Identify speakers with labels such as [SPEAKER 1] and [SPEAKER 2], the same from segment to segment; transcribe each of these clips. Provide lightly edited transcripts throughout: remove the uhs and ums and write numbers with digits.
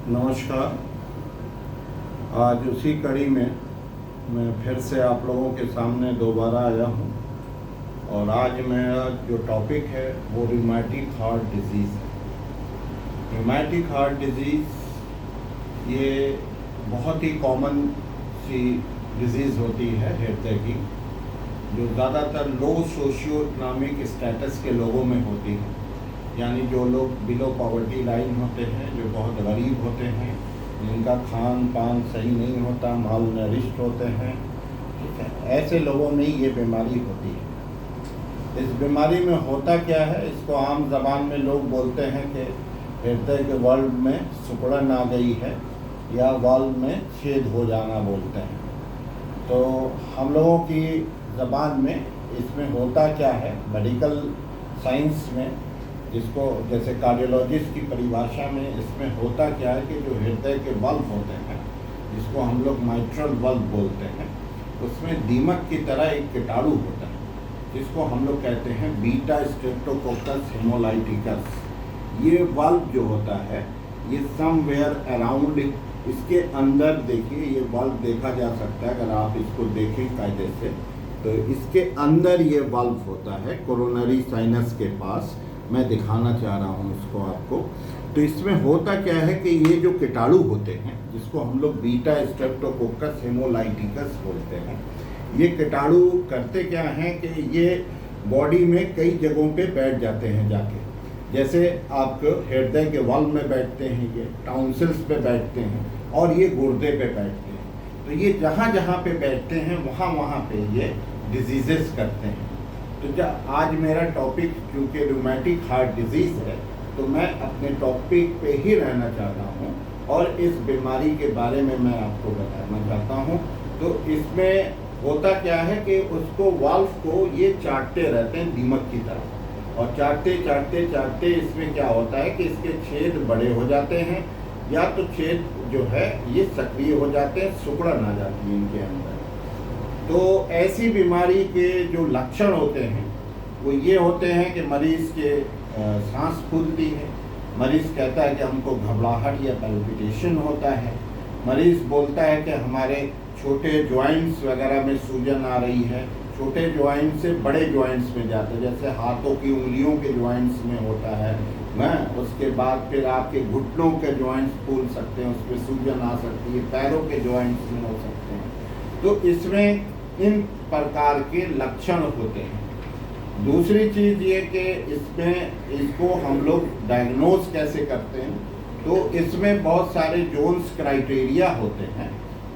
[SPEAKER 1] नमस्कार। आज उसी कड़ी में मैं फिर से आप लोगों के सामने दोबारा आया हूँ और आज मेरा जो टॉपिक है वो रूमेटिक हार्ट डिजीज़ है। रूमेटिक हार्ट डिजीज़ ये बहुत ही कॉमन सी डिजीज़ होती है हृदय की, जो ज़्यादातर लो सोशियो इकोनॉमिक स्टेटस के लोगों में होती है, यानी जो लोग बिलो पॉवर्टी लाइन होते हैं, जो बहुत गरीब होते हैं, जिनका खान पान सही नहीं होता, माल नरिश्ड होते हैं, ठीक है, ऐसे लोगों में ये बीमारी होती है। इस बीमारी में होता क्या है, इसको आम ज़बान में लोग बोलते हैं कि हृदय के वाल्व में सिकुड़न आ गई है या वाल्व में छेद हो जाना बोलते हैं। तो हम लोगों की ज़बान में इसमें होता क्या है, मेडिकल साइंस में जिसको जैसे कार्डियोलॉजिस्ट की परिभाषा में इसमें होता क्या है कि जो हृदय के वाल्व होते हैं, जिसको हम लोग माइट्रल वाल्व बोलते हैं, उसमें दीमक की तरह एक कीटाणु होता है जिसको हम लोग कहते हैं बीटा स्ट्रेप्टोकोकस हेमोलाइटिकस। ये वाल्व जो होता है ये समवेयर अराउंड, इसके अंदर देखिए, ये वाल्व देखा जा सकता है अगर आप इसको देखें कायदे से, तो इसके अंदर ये वाल्व होता है कोरोनरी साइनस के पास। मैं दिखाना चाह रहा हूँ इसको आपको। तो इसमें होता क्या है कि ये जो कीटाणु होते हैं, जिसको हम लोग बीटा स्ट्रेप्टोकोकस हेमोलाइटिकस बोलते हैं, ये कीटाणु करते क्या हैं कि ये बॉडी में कई जगहों पे बैठ जाते हैं जाके। जैसे आप हृदय के वाल्व में बैठते हैं, ये टाउनसिल्स पे बैठते हैं और ये गुर्दे पे बैठते हैं। तो ये जहाँ जहाँ पे बैठते हैं वहाँ वहाँ पे ये डिजीजेस करते हैं। तो आज मेरा टॉपिक क्योंकि रूमेटिक हार्ट डिजीज़ है, तो मैं अपने टॉपिक पे ही रहना चाहता हूँ और इस बीमारी के बारे में मैं आपको बताना चाहता हूँ। तो इसमें होता क्या है कि उसको वाल्व को ये चाटते रहते हैं दीमक की तरह, और चाटते चाटते चाटते इसमें क्या होता है कि इसके छेद बड़े हो जाते हैं, या तो छेद जो है ये सक्रिय हो जाते हैं, सिकुड़न आ जाती है इनके अंदर। तो ऐसी बीमारी के जो लक्षण होते हैं वो ये होते हैं कि मरीज़ के सांस फूलती है, मरीज़ कहता है कि हमको घबराहट या पैल्पिटेशन होता है, मरीज़ बोलता है कि हमारे छोटे जॉइंट्स वगैरह में सूजन आ रही है, छोटे जॉइंट से बड़े जॉइंट्स में जाते हैं, जैसे हाथों की उंगलियों के जॉइंट्स में होता है ना, उसके बाद फिर आपके घुटनों के जॉइंट्स फूल सकते हैं, उसमें सूजन आ सकती है, पैरों के जॉइंट्स में हो सकते हैं। तो इसमें इन प्रकार के लक्षण होते हैं। दूसरी चीज़ ये कि इसमें इसको हम लोग डायग्नोज कैसे करते हैं, तो इसमें बहुत सारे जोन्स क्राइटेरिया होते हैं,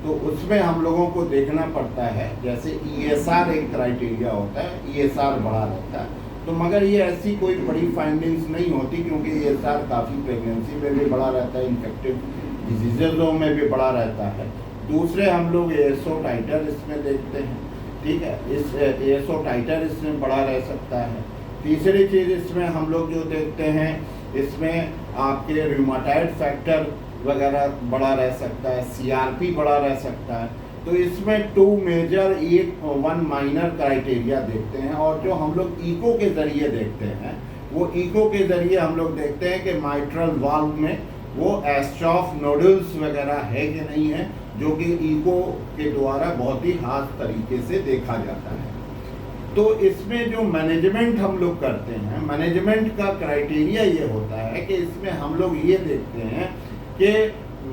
[SPEAKER 1] तो उसमें हम लोगों को देखना पड़ता है। जैसे ESR एक क्राइटेरिया होता है, ESR बड़ा रहता है, तो मगर ये ऐसी कोई बड़ी फाइंडिंग्स नहीं होती, क्योंकि ESR काफ़ी प्रेगनेंसी में भी बड़ा रहता है, इन्फेक्टिव डिजीज़ों में भी बड़ा रहता है। दूसरे हम लोग ASO टाइटर इसमें देखते हैं, ठीक है, इस ASO टाइटर इसमें बड़ा रह सकता है। तीसरी चीज़ इसमें हम लोग जो देखते हैं, इसमें आपके रूमेटॉइड फैक्टर वगैरह बड़ा रह सकता है, CRP बड़ा रह सकता है। तो इसमें 2 मेजर 1 माइनर क्राइटेरिया देखते हैं, और जो हम लोग ईको के ज़रिए देखते हैं, वो ईको के ज़रिए हम लोग देखते हैं कि माइट्रल वाल्व में वो एस्ट्रॉफ नोडल्स वगैरह है कि नहीं है, जो कि ईको के द्वारा बहुत ही खास तरीके से देखा जाता है। तो इसमें जो मैनेजमेंट हम लोग करते हैं, मैनेजमेंट का क्राइटेरिया ये होता है कि इसमें हम लोग ये देखते हैं कि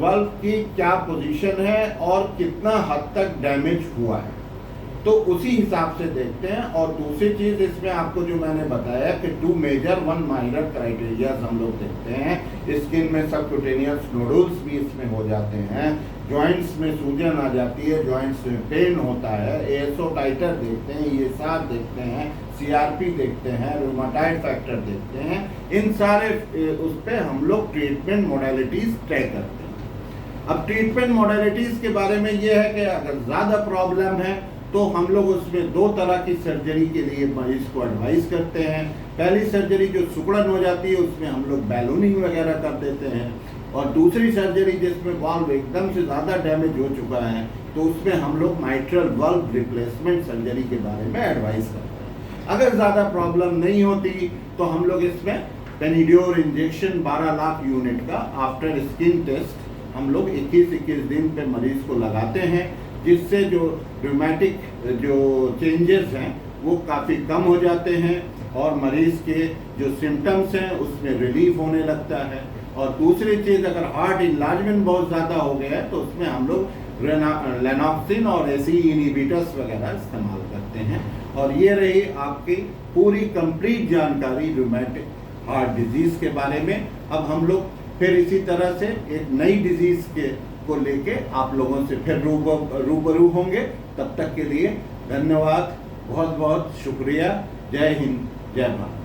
[SPEAKER 1] वाल्व की क्या पोजीशन है और कितना हद तक डैमेज हुआ है, तो उसी हिसाब से देखते हैं। और दूसरी चीज़ इसमें आपको जो मैंने बताया कि 2 मेजर 1 माइनर क्राइटेरिया हम लोग देखते हैं। स्किन में सबक्यूटेनियस नोडल्स भी इसमें हो जाते हैं, जॉइंट्स में सूजन आ जाती है, जॉइंट्स में पेन होता है, ASO टाइटर देखते हैं, ESR देखते हैं, CRP देखते हैं, रूमेटॉइड फैक्टर देखते हैं। इन सारे उस पर हम लोग ट्रीटमेंट मोडेलिटीज़ तय करते हैं। अब ट्रीटमेंट मोडेलिटीज़ के बारे में ये है कि अगर ज़्यादा प्रॉब्लम है तो हम लोग उसमें 2 तरह की सर्जरी के लिए मरीज को एडवाइस करते हैं। पहली सर्जरी जो सिकुड़न हो जाती है उसमें हम लोग बैलूनिंग वगैरह कर देते हैं, और दूसरी सर्जरी जिसमें वाल्व एकदम से ज़्यादा डैमेज हो चुका है तो उसमें हम लोग माइट्रल वाल्व रिप्लेसमेंट सर्जरी के बारे में एडवाइस करते हैं। अगर ज़्यादा प्रॉब्लम नहीं होती तो हम लोग इसमें पेनिड्योर इंजेक्शन 12 लाख यूनिट का आफ्टर स्किन टेस्ट हम लोग 21-21 दिन पे मरीज को लगाते हैं, जिससे जो रूमेटिक जो चेंजेस हैं वो काफ़ी कम हो जाते हैं और मरीज़ के जो सिम्टम्स हैं उसमें रिलीफ होने लगता है। और दूसरी चीज़, अगर हार्ट इन्लार्जमेंट बहुत ज़्यादा हो गया है तो उसमें हम लोग लेनॉक्सिन और एसी इनहिबिटर्स वगैरह इस्तेमाल करते हैं। और ये रही आपकी पूरी कंप्लीट जानकारी रूमेटिक हार्ट डिजीज़ के बारे में। अब हम लोग फिर इसी तरह से एक नई डिजीज़ को लेके आप लोगों से फिर रूबरू होंगे। तब तक के लिए धन्यवाद, बहुत बहुत शुक्रिया। जय हिंद, जय भारत।